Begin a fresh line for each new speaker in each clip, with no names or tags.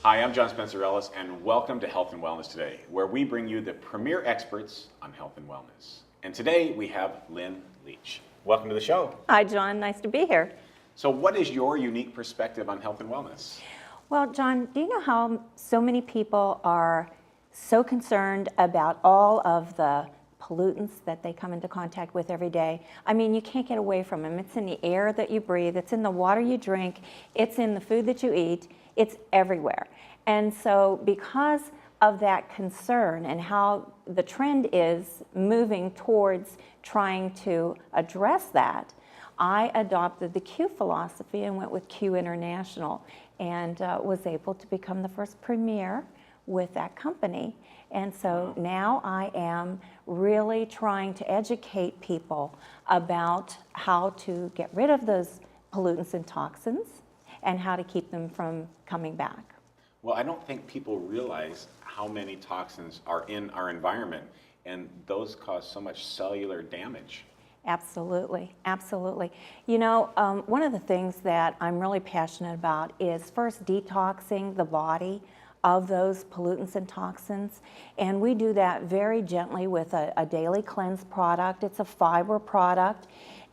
Hi, I'm John Spencer Ellis, and welcome to Health and Wellness Today, where we bring you the premier experts on health and wellness. And today we have Lynn Leach. Welcome to the show.
Hi, John. Nice to be here.
So what is your unique perspective on health and wellness?
Well, John, do you know how so many people are so concerned about all of the pollutants that they come into contact with every day? I mean, you can't get away from them. It's in the air that you breathe. It's in the water you drink. It's in the food that you eat. It's everywhere. And so because of that concern and how the trend is moving towards trying to address that, I adopted the Q philosophy and went with Q International and was able to become the first premier with that company. And so now I am really trying to educate people about how to get rid of those pollutants and toxins and how to keep them from coming back.
Well, I don't think people realize how many toxins are in our environment, and those cause so much cellular damage.
Absolutely, absolutely. You know, one of the things that I'm really passionate about is first detoxing the body of those pollutants and toxins, and we do that very gently with a daily cleanse product. It's a fiber product,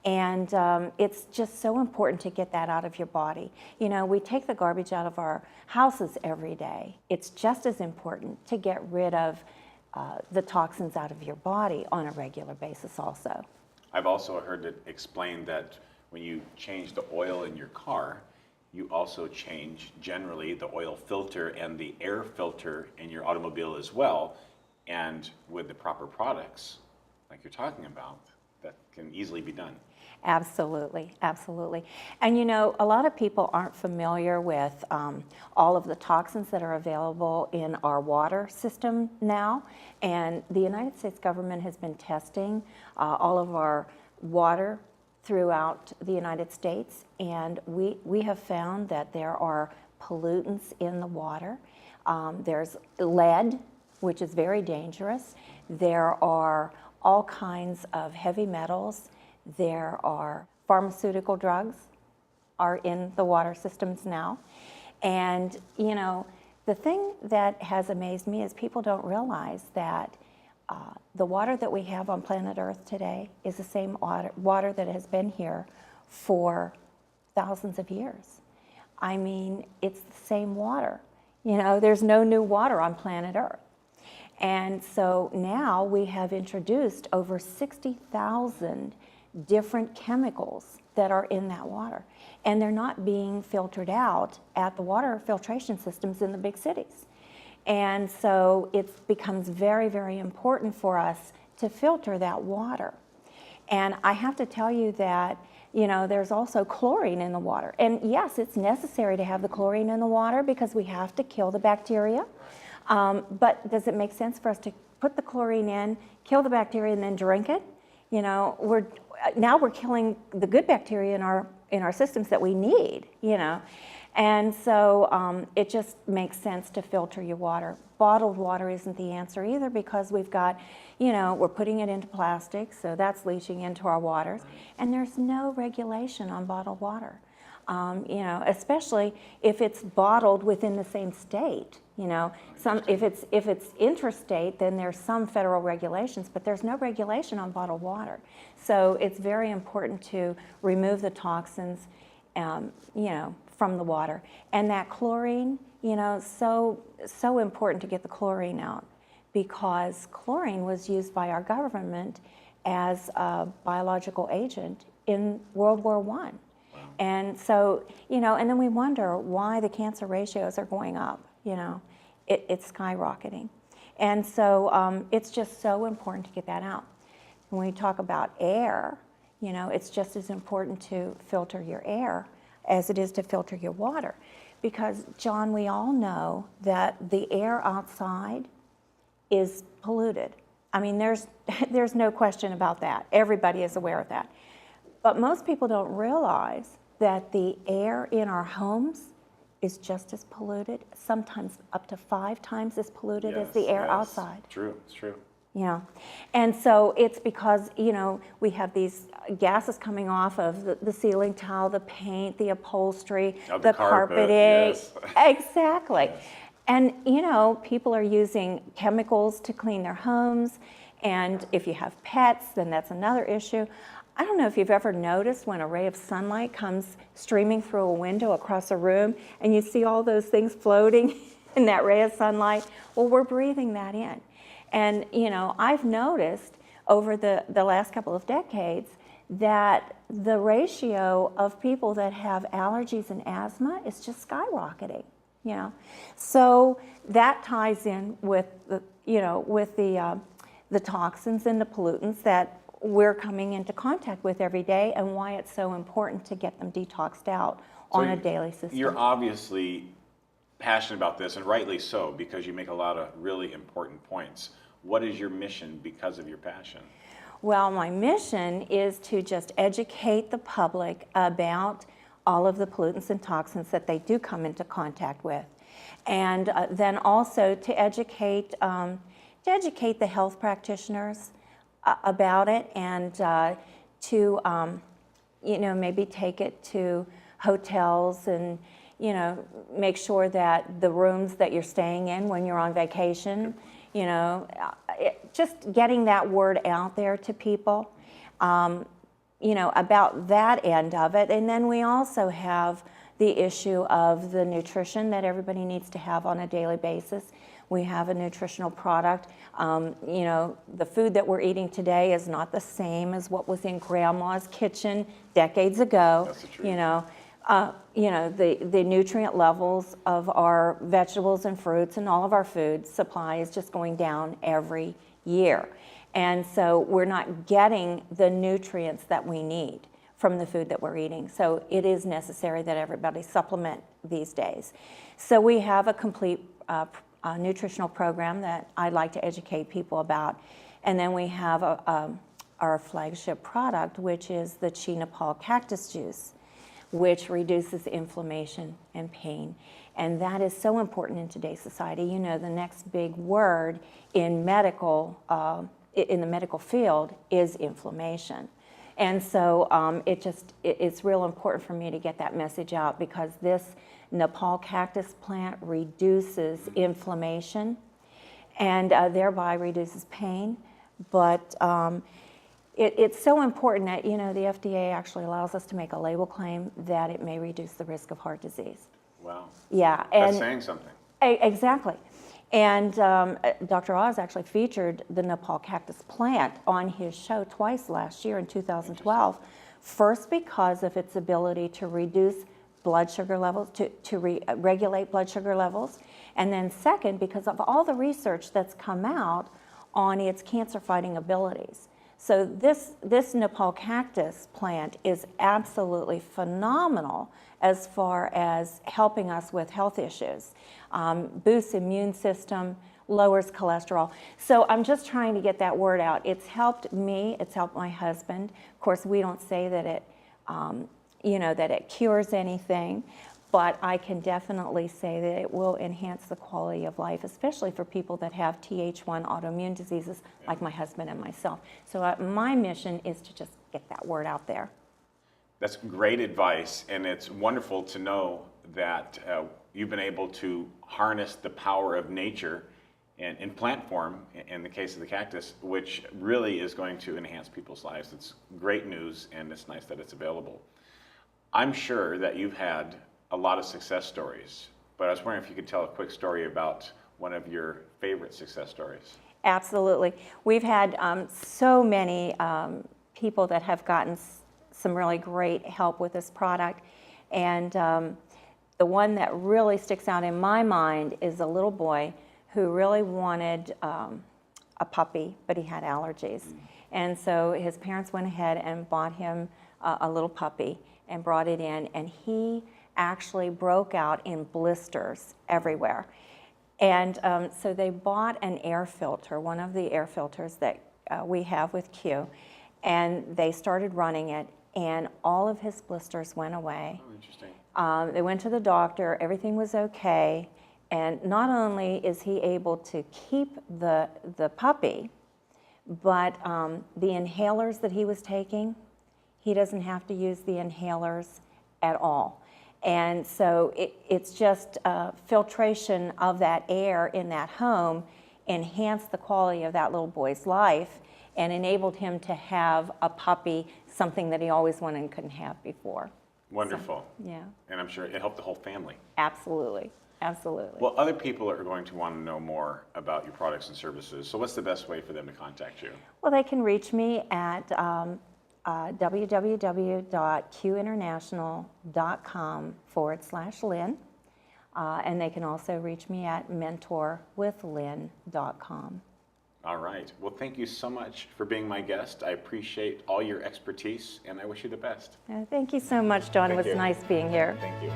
and it's just so important to get that out of your body. You know, we take the garbage out of our houses every day. It's just as important to get rid of the toxins out of your body on a regular basis also.
I've also heard it explained that when you change the oil in your car, you also change generally the oil filter and the air filter in your automobile as well. And with the proper products, like you're talking about, that can easily be done.
Absolutely, absolutely. And you know, a lot of people aren't familiar with all of the toxins that are available in our water system now. And the United States government has been testing all of our water throughout the United States. And we have found that there are pollutants in the water. There's lead, which is very dangerous. There are all kinds of heavy metals. There are pharmaceutical drugs are in the water systems now. And, you know, the thing that has amazed me is people don't realize that the water that we have on planet Earth today is the same water that has been here for thousands of years. I mean, it's the same water. You know, there's no new water on planet Earth. And so now we have introduced over 60,000 different chemicals that are in that water. And they're not being filtered out at the water filtration systems in the big cities. And so it becomes very, very important for us to filter that water. And I have to tell you that, you know, there's also chlorine in the water. And yes, it's necessary to have the chlorine in the water because we have to kill the bacteria. But does it make sense for us to put the chlorine in, kill the bacteria, and then drink it? You know, now we're killing the good bacteria in our systems that we need, you know. And so it just makes sense to filter your water. Bottled water isn't the answer either because we've got, you know, we're putting it into plastic, so that's leaching into our waters. And there's no regulation on bottled water, you know, especially if it's bottled within the same state. You know, if it's interstate, then there's some federal regulations, but there's no regulation on bottled water. So it's very important to remove the toxins, you know, from the water. And that chlorine, you know, so important to get the chlorine out because chlorine was used by our government as a biological agent in World War I. Wow. And so, you know, and then we wonder why the cancer ratios are going up. You know, it's skyrocketing. And so it's just so important to get that out. When we talk about air, you know, it's just as important to filter your air as it is to filter your water. Because, John, we all know that the air outside is polluted. I mean, there's no question about that. Everybody is aware of that. But most people don't realize that the air in our homes is just as polluted, sometimes up to 5 times as polluted as the air outside.
True, it's true.
You know, and so it's because, you know, we have these gases coming off of the ceiling tile, the paint, the upholstery, the
carpet,
carpeting.
yes.
Exactly.
Yes.
And, you know, people are using chemicals to clean their homes, and if you have pets, then that's another issue. I don't know if you've ever noticed when a ray of sunlight comes streaming through a window across a room, and you see all those things floating in that ray of sunlight. Well, we're breathing that in. And, you know, I've noticed over the last couple of decades that the ratio of people that have allergies and asthma is just skyrocketing. You know, so that ties in with the, you know, with the toxins and the pollutants that we're coming into contact with every day, and why it's so important to get them detoxed out on a daily system.
You're obviously passionate about this, and rightly so, because you make a lot of really important points. What is your mission because of your passion?
Well, my mission is to just educate the public about all of the pollutants and toxins that they do come into contact with. And then also to educate the health practitioners about it, and to, you know, maybe take it to hotels, and, you know, make sure that the rooms that you're staying in when you're on vacation, you know, just getting that word out there to people. You know, about that end of it. And then we also have the issue of the nutrition that everybody needs to have on a daily basis. We have a nutritional product. You know, the food that we're eating today is not the same as what was in grandma's kitchen decades ago.
That's the truth.
You know, the nutrient levels of our vegetables and fruits and all of our food supply is just going down every year. And so we're not getting the nutrients that we need from the food that we're eating. So it is necessary that everybody supplement these days. So we have a complete nutritional program that I'd like to educate people about. And then we have our flagship product, which is the Chi Nepal cactus juice, which reduces inflammation and pain. And that is so important in today's society. You know, the next big word in medical in the medical field is inflammation. And so it's real important for me to get that message out, because this Nepal cactus plant reduces inflammation and thereby reduces pain. But it's so important that, you know, the FDA actually allows us to make a label claim that it may reduce the risk of heart disease.
Wow.
Yeah.
That's saying something.
Exactly. And Dr. Oz actually featured the Nepal cactus plant on his show twice last year in 2012. First, because of its ability to reduce blood sugar levels, to regulate blood sugar levels. And then second, because of all the research that's come out on its cancer-fighting abilities. So this Nepal cactus plant is absolutely phenomenal as far as helping us with health issues. Boosts immune system, lowers cholesterol. So I'm just trying to get that word out. It's helped me, it's helped my husband. Of course, we don't say that it, you know, that it cures anything, but I can definitely say that it will enhance the quality of life, especially for people that have Th1 autoimmune diseases like my husband and myself. So my mission is to just get that word out there.
That's great advice, and it's wonderful to know that you've been able to harness the power of nature and in plant form, in the case of the cactus, which really is going to enhance people's lives. It's great news, and it's nice that it's available. I'm sure that you've had a lot of success stories, but I was wondering if you could tell a quick story about one of your favorite success stories.
Absolutely. We've had so many people that have gotten some really great help with this product, and the one that really sticks out in my mind is a little boy who really wanted a puppy, but he had allergies. And so his parents went ahead and bought him a little puppy and brought it in, and he actually broke out in blisters everywhere. And so they bought an air filter, one of the air filters that we have with Q, and they started running it, and all of his blisters went away.
Oh, interesting.
They went to the doctor, everything was okay, and not only is he able to keep the puppy, but the inhalers that he was taking, he doesn't have to use the inhalers at all. And so it's just filtration of that air in that home enhanced the quality of that little boy's life and enabled him to have a puppy, something that he always wanted and couldn't have before.
Wonderful.
So, yeah.
And I'm sure it helped the whole family.
Absolutely. Absolutely.
Well, other people are going to want to know more about your products and services. So what's the best way for them to contact you?
Well, they can reach me at www.qinternational.com/Lynn. And they can also reach me at mentorwithlynn.com.
All right. Well, thank you so much for being my guest. I appreciate all your expertise, and I wish you the best.
Thank you so much, John. It
Thank
was
you.
nice being here.
Thank you.